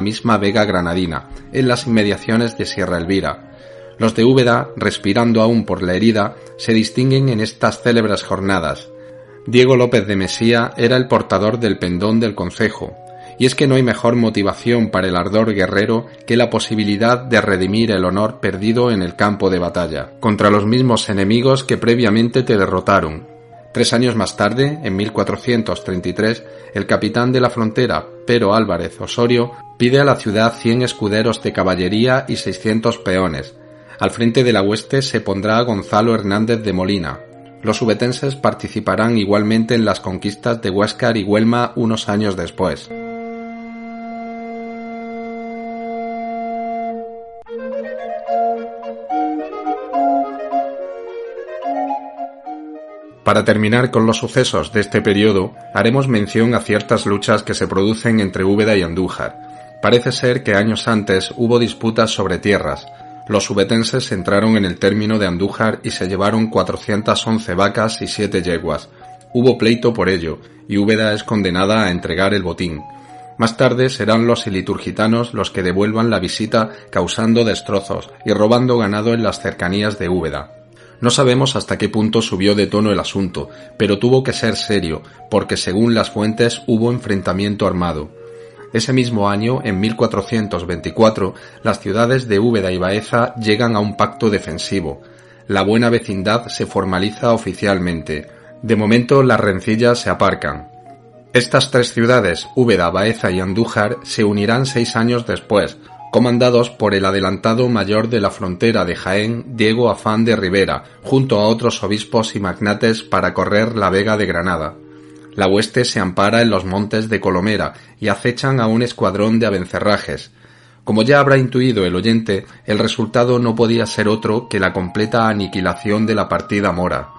misma vega granadina, en las inmediaciones de Sierra Elvira. Los de Úbeda, respirando aún por la herida, se distinguen en estas célebres jornadas. Diego López de Mesía era el portador del pendón del concejo, y es que no hay mejor motivación para el ardor guerrero que la posibilidad de redimir el honor perdido en el campo de batalla, contra los mismos enemigos que previamente te derrotaron. 3 años más tarde, en 1433, el capitán de la frontera, Pero Álvarez Osorio, pide a la ciudad 100 escuderos de caballería y 600 peones. Al frente de la hueste se pondrá Gonzalo Hernández de Molina. Los ubetenses participarán igualmente en las conquistas de Huéscar y Huelma unos años después. Para terminar con los sucesos de este periodo, haremos mención a ciertas luchas que se producen entre Úbeda y Andújar. Parece ser que años antes hubo disputas sobre tierras. Los ubetenses entraron en el término de Andújar y se llevaron 411 vacas y 7 yeguas. Hubo pleito por ello, y Úbeda es condenada a entregar el botín. Más tarde serán los iliturgitanos los que devuelvan la visita causando destrozos y robando ganado en las cercanías de Úbeda. No sabemos hasta qué punto subió de tono el asunto, pero tuvo que ser serio, porque según las fuentes hubo enfrentamiento armado. Ese mismo año, en 1424, las ciudades de Úbeda y Baeza llegan a un pacto defensivo. La buena vecindad se formaliza oficialmente. De momento las rencillas se aparcan. Estas 3 ciudades, Úbeda, Baeza y Andújar, se unirán 6 años después, comandados por el adelantado mayor de la frontera de Jaén, Diego Afán de Rivera, junto a otros obispos y magnates para correr la vega de Granada. La hueste se ampara en los montes de Colomera y acechan a un escuadrón de abencerrajes. Como ya habrá intuido el oyente, el resultado no podía ser otro que la completa aniquilación de la partida mora.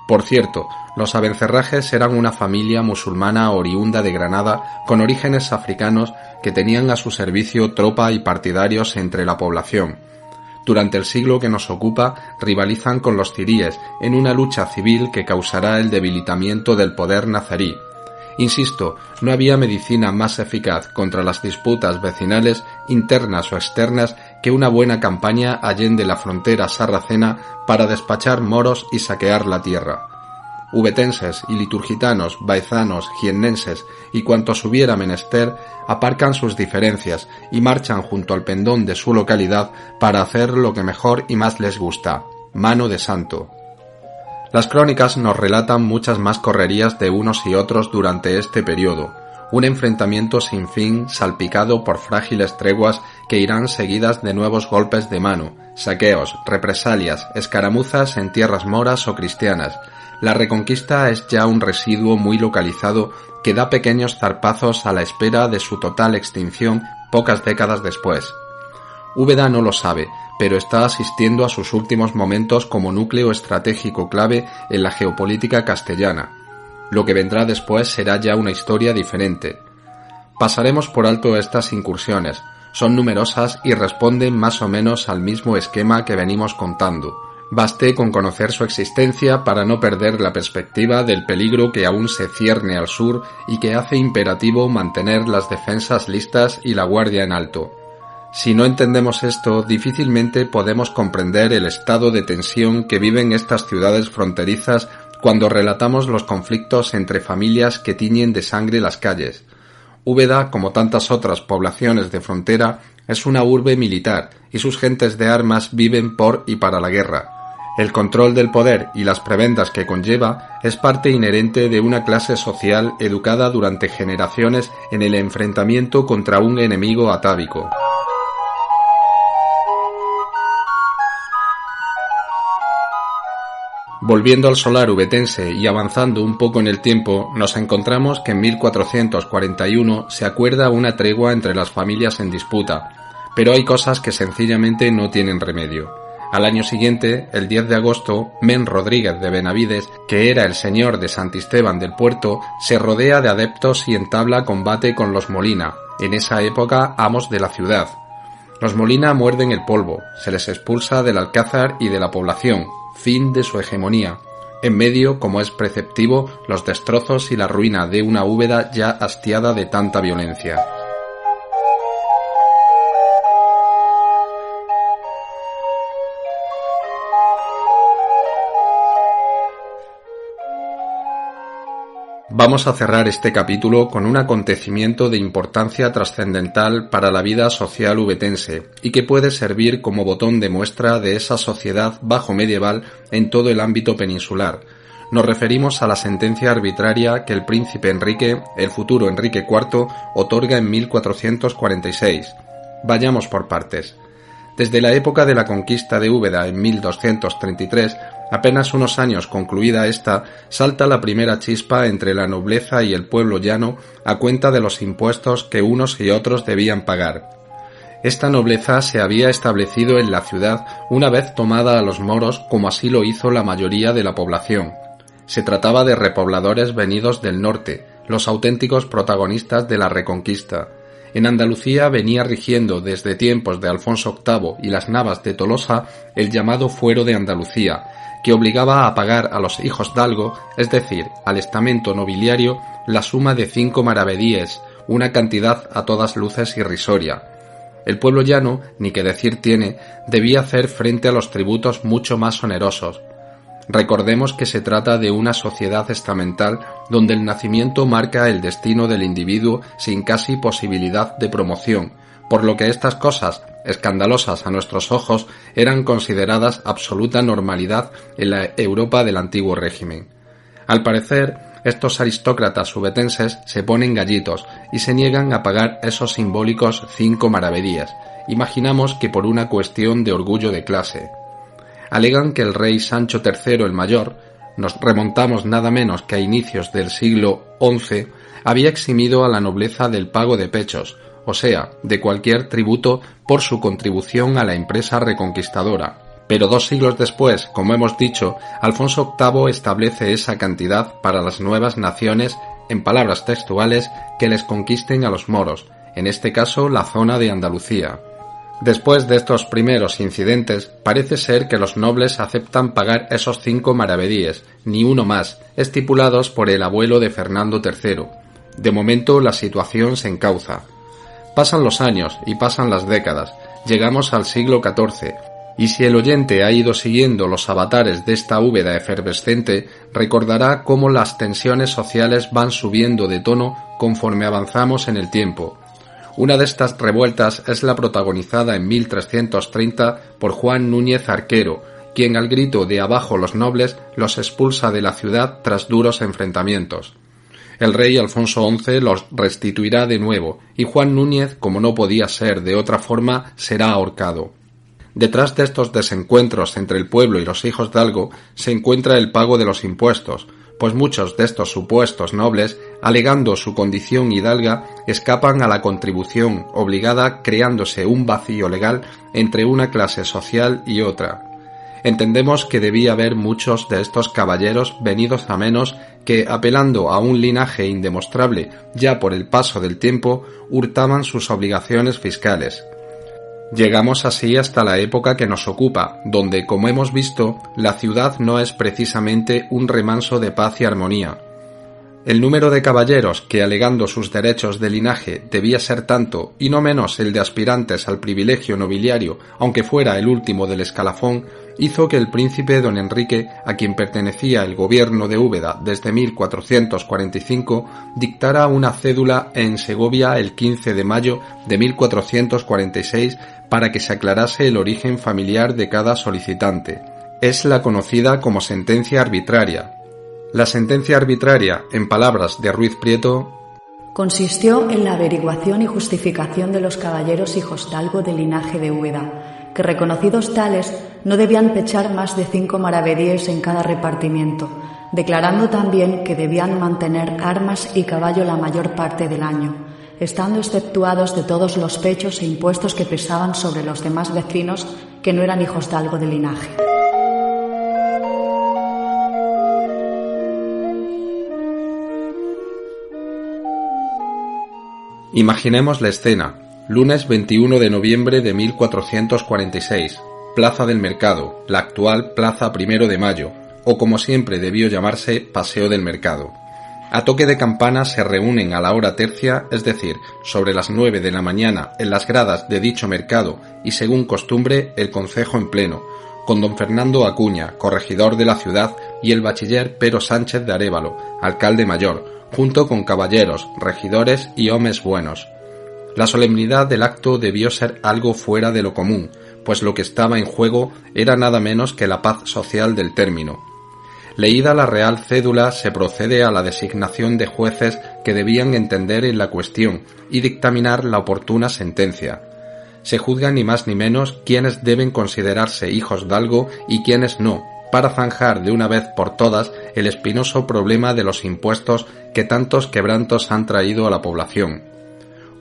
Por cierto, los abencerrajes eran una familia musulmana oriunda de Granada con orígenes africanos que tenían a su servicio tropa y partidarios entre la población. Durante el siglo que nos ocupa, rivalizan con los ciríes en una lucha civil que causará el debilitamiento del poder nazarí. Insisto, no había medicina más eficaz contra las disputas vecinales, internas o externas, que una buena campaña allende la frontera sarracena para despachar moros y saquear la tierra. Ubetenses, iliturgitanos, baezanos, jiennenses y cuantos hubiera menester aparcan sus diferencias y marchan junto al pendón de su localidad para hacer lo que mejor y más les gusta, mano de santo. Las crónicas nos relatan muchas más correrías de unos y otros durante este periodo, un enfrentamiento sin fin salpicado por frágiles treguas que irán seguidas de nuevos golpes de mano, saqueos, represalias, escaramuzas en tierras moras o cristianas. La reconquista es ya un residuo muy localizado que da pequeños zarpazos a la espera de su total extinción pocas décadas después. Úbeda no lo sabe, pero está asistiendo a sus últimos momentos como núcleo estratégico clave en la geopolítica castellana. Lo que vendrá después será ya una historia diferente. Pasaremos por alto estas incursiones. Son numerosas y responden más o menos al mismo esquema que venimos contando. Baste con conocer su existencia para no perder la perspectiva del peligro que aún se cierne al sur y que hace imperativo mantener las defensas listas y la guardia en alto. Si no entendemos esto, difícilmente podemos comprender el estado de tensión que viven estas ciudades fronterizas cuando relatamos los conflictos entre familias que tiñen de sangre las calles. Úbeda, como tantas otras poblaciones de frontera, es una urbe militar y sus gentes de armas viven por y para la guerra. El control del poder y las prebendas que conlleva es parte inherente de una clase social educada durante generaciones en el enfrentamiento contra un enemigo atávico. Volviendo al solar ubetense y avanzando un poco en el tiempo, nos encontramos que en 1441 se acuerda una tregua entre las familias en disputa, pero hay cosas que sencillamente no tienen remedio. Al año siguiente, el 10 de agosto, Men Rodríguez de Benavides, que era el señor de Santisteban del Puerto, se rodea de adeptos y entabla combate con los Molina, en esa época amos de la ciudad. Los Molina muerden el polvo, se les expulsa del alcázar y de la población, fin de su hegemonía. En medio, como es preceptivo, los destrozos y la ruina de una Úbeda ya hastiada de tanta violencia. Vamos a cerrar este capítulo con un acontecimiento de importancia trascendental para la vida social ubetense y que puede servir como botón de muestra de esa sociedad bajo medieval en todo el ámbito peninsular. Nos referimos a la sentencia arbitraria que el príncipe Enrique, el futuro Enrique IV, otorga en 1446. Vayamos por partes. Desde la época de la conquista de Úbeda en 1233, apenas unos años concluida esta, salta la primera chispa entre la nobleza y el pueblo llano a cuenta de los impuestos que unos y otros debían pagar. Esta nobleza se había establecido en la ciudad una vez tomada a los moros, como así lo hizo la mayoría de la población. Se trataba de repobladores venidos del norte, los auténticos protagonistas de la Reconquista. En Andalucía venía rigiendo desde tiempos de Alfonso VIII y las Navas de Tolosa el llamado fuero de Andalucía, que obligaba a pagar a los hijos dalgo, es decir, al estamento nobiliario, la suma de 5 maravedíes, una cantidad a todas luces irrisoria. El pueblo llano, ni que decir tiene, debía hacer frente a los tributos mucho más onerosos. Recordemos que se trata de una sociedad estamental donde el nacimiento marca el destino del individuo sin casi posibilidad de promoción, por lo que estas cosas, escandalosas a nuestros ojos, eran consideradas absoluta normalidad en la Europa del antiguo régimen. Al parecer, estos aristócratas ubetenses se ponen gallitos y se niegan a pagar esos simbólicos 5 maravedíes, imaginamos que por una cuestión de orgullo de clase. Alegan que el rey Sancho III el Mayor, nos remontamos nada menos que a inicios del siglo XI, había eximido a la nobleza del pago de pechos, o sea, de cualquier tributo por su contribución a la empresa reconquistadora. Pero 2 siglos después, como hemos dicho, Alfonso VIII establece esa cantidad para las nuevas naciones, en palabras textuales, que les conquisten a los moros, en este caso la zona de Andalucía. Después de estos primeros incidentes, parece ser que los nobles aceptan pagar esos 5 maravedíes, ni uno más, estipulados por el abuelo de Fernando III. De momento la situación se encauza. Pasan los años y pasan las décadas, llegamos al siglo XIV, y si el oyente ha ido siguiendo los avatares de esta Úbeda efervescente, recordará cómo las tensiones sociales van subiendo de tono conforme avanzamos en el tiempo. Una de estas revueltas es la protagonizada en 1330 por Juan Núñez Arquero, quien al grito de abajo los nobles los expulsa de la ciudad tras duros enfrentamientos. El rey Alfonso XI los restituirá de nuevo y Juan Núñez, como no podía ser de otra forma, será ahorcado. Detrás de estos desencuentros entre el pueblo y los hijos dalgo se encuentra el pago de los impuestos, pues muchos de estos supuestos nobles, alegando su condición hidalga, escapan a la contribución obligada, creándose un vacío legal entre una clase social y otra. Entendemos que debía haber muchos de estos caballeros venidos a menos que, apelando a un linaje indemostrable ya por el paso del tiempo, hurtaban sus obligaciones fiscales. Llegamos así hasta la época que nos ocupa, donde, como hemos visto, la ciudad no es precisamente un remanso de paz y armonía. El número de caballeros que, alegando sus derechos de linaje, debía ser tanto, y no menos el de aspirantes al privilegio nobiliario, aunque fuera el último del escalafón, hizo que el príncipe don Enrique, a quien pertenecía el gobierno de Úbeda desde 1445, dictara una cédula en Segovia el 15 de mayo de 1446 para que se aclarase el origen familiar de cada solicitante. Es la conocida como sentencia arbitraria. La sentencia arbitraria, en palabras de Ruiz Prieto, consistió en la averiguación y justificación de los caballeros hijosdalgo del linaje de Úbeda, que reconocidos tales no debían pechar más de 5 maravedíes en cada repartimiento, declarando también que debían mantener armas y caballo la mayor parte del año, estando exceptuados de todos los pechos e impuestos que pesaban sobre los demás vecinos que no eran hijosdalgo del linaje. Imaginemos la escena. Lunes 21 de noviembre de 1446, Plaza del Mercado, la actual Plaza 1 de Mayo, o como siempre debió llamarse Paseo del Mercado. A toque de campana se reúnen a la hora tercia, es decir, sobre las 9 de la mañana en las gradas de dicho mercado y según costumbre el concejo en pleno, con don Fernando Acuña, corregidor de la ciudad, y el bachiller Pero Sánchez de Arévalo, alcalde mayor, junto con caballeros, regidores y homes buenos. La solemnidad del acto debió ser algo fuera de lo común, pues lo que estaba en juego era nada menos que la paz social del término. Leída la real cédula, se procede a la designación de jueces que debían entender en la cuestión y dictaminar la oportuna sentencia. Se juzga ni más ni menos quiénes deben considerarse hijos dalgo y quiénes no, para zanjar de una vez por todas el espinoso problema de los impuestos que tantos quebrantos han traído a la población.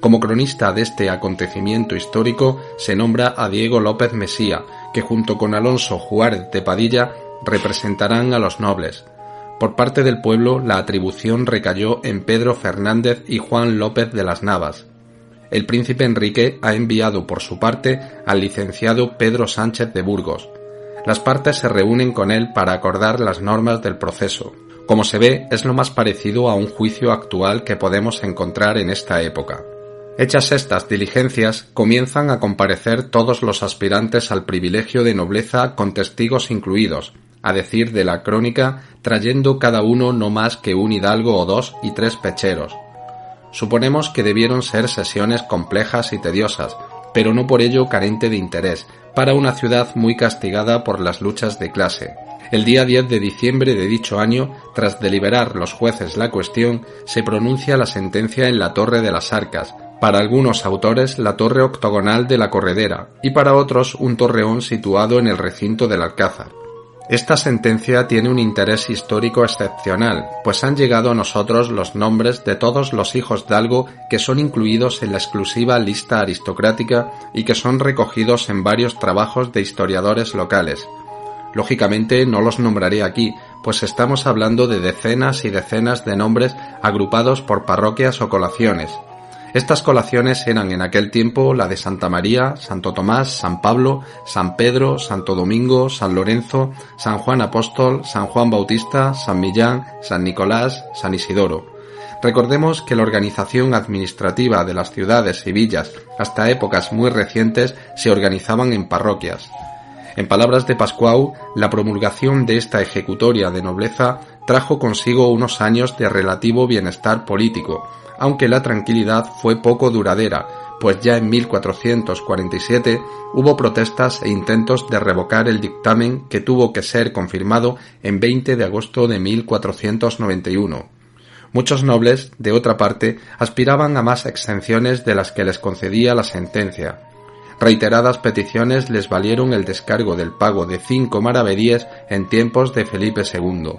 Como cronista de este acontecimiento histórico se nombra a Diego López Mesía, que junto con Alonso Juárez de Padilla representarán a los nobles. Por parte del pueblo la atribución recayó en Pedro Fernández y Juan López de las Navas. El príncipe Enrique ha enviado por su parte al licenciado Pedro Sánchez de Burgos. Las partes se reúnen con él para acordar las normas del proceso. Como se ve, es lo más parecido a un juicio actual que podemos encontrar en esta época. Hechas estas diligencias, comienzan a comparecer todos los aspirantes al privilegio de nobleza con testigos incluidos, a decir de la crónica, trayendo cada uno no más que un hidalgo o 2 y 3 pecheros. Suponemos que debieron ser sesiones complejas y tediosas, pero no por ello carente de interés, para una ciudad muy castigada por las luchas de clase. El día 10 de diciembre de dicho año, tras deliberar los jueces la cuestión, se pronuncia la sentencia en la Torre de las Arcas, para algunos autores la torre octogonal de la Corredera, y para otros un torreón situado en el recinto del Alcázar. Esta sentencia tiene un interés histórico excepcional, pues han llegado a nosotros los nombres de todos los hijos dalgo que son incluidos en la exclusiva lista aristocrática y que son recogidos en varios trabajos de historiadores locales. Lógicamente no los nombraré aquí, pues estamos hablando de decenas y decenas de nombres agrupados por parroquias o colaciones. Estas colaciones eran en aquel tiempo la de Santa María, Santo Tomás, San Pablo, San Pedro, Santo Domingo, San Lorenzo, San Juan Apóstol, San Juan Bautista, San Millán, San Nicolás, San Isidoro. Recordemos que la organización administrativa de las ciudades y villas hasta épocas muy recientes se organizaban en parroquias. En palabras de Pascual, la promulgación de esta ejecutoria de nobleza trajo consigo unos años de relativo bienestar político, aunque la tranquilidad fue poco duradera, pues ya en 1447 hubo protestas e intentos de revocar el dictamen que tuvo que ser confirmado en 20 de agosto de 1491. Muchos nobles, de otra parte, aspiraban a más exenciones de las que les concedía la sentencia. Reiteradas peticiones les valieron el descargo del pago de 5 maravedíes en tiempos de Felipe II.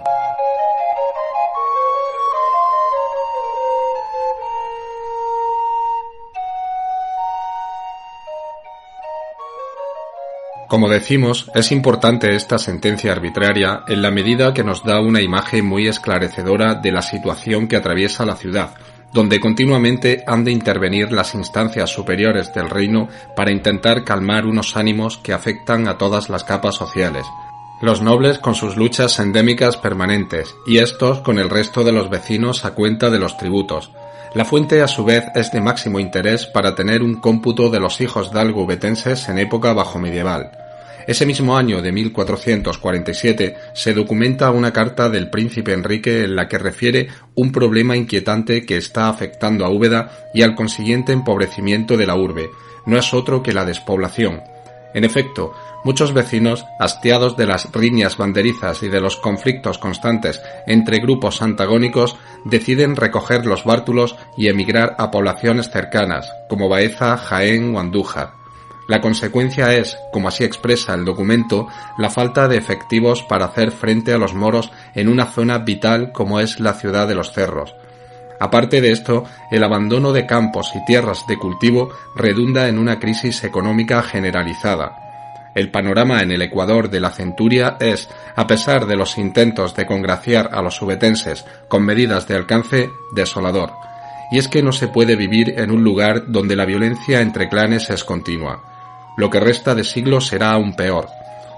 Como decimos, es importante esta sentencia arbitraria en la medida que nos da una imagen muy esclarecedora de la situación que atraviesa la ciudad, donde continuamente han de intervenir las instancias superiores del reino para intentar calmar unos ánimos que afectan a todas las capas sociales. Los nobles con sus luchas endémicas permanentes, y estos con el resto de los vecinos a cuenta de los tributos. La fuente a su vez es de máximo interés para tener un cómputo de los hijos dalgo ubetenses en época bajomedieval. Ese mismo año de 1447 se documenta una carta del príncipe Enrique en la que refiere un problema inquietante que está afectando a Úbeda y al consiguiente empobrecimiento de la urbe. No es otro que la despoblación. En efecto, muchos vecinos, hastiados de las riñas banderizas y de los conflictos constantes entre grupos antagónicos, deciden recoger los bártulos y emigrar a poblaciones cercanas, como Baeza, Jaén o Andújar. La consecuencia es, como así expresa el documento, la falta de efectivos para hacer frente a los moros en una zona vital como es la ciudad de los cerros. Aparte de esto, el abandono de campos y tierras de cultivo redunda en una crisis económica generalizada. El panorama en el Ecuador de la centuria es, a pesar de los intentos de congraciar a los ubetenses con medidas de alcance, desolador. Y es que no se puede vivir en un lugar donde la violencia entre clanes es continua. Lo que resta de siglo será aún peor.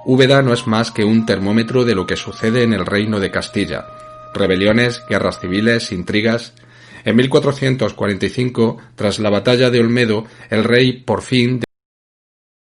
Úbeda no es más que un termómetro de lo que sucede en el reino de Castilla. Rebeliones, guerras civiles, intrigas. En 1445, tras la batalla de Olmedo, el rey por fin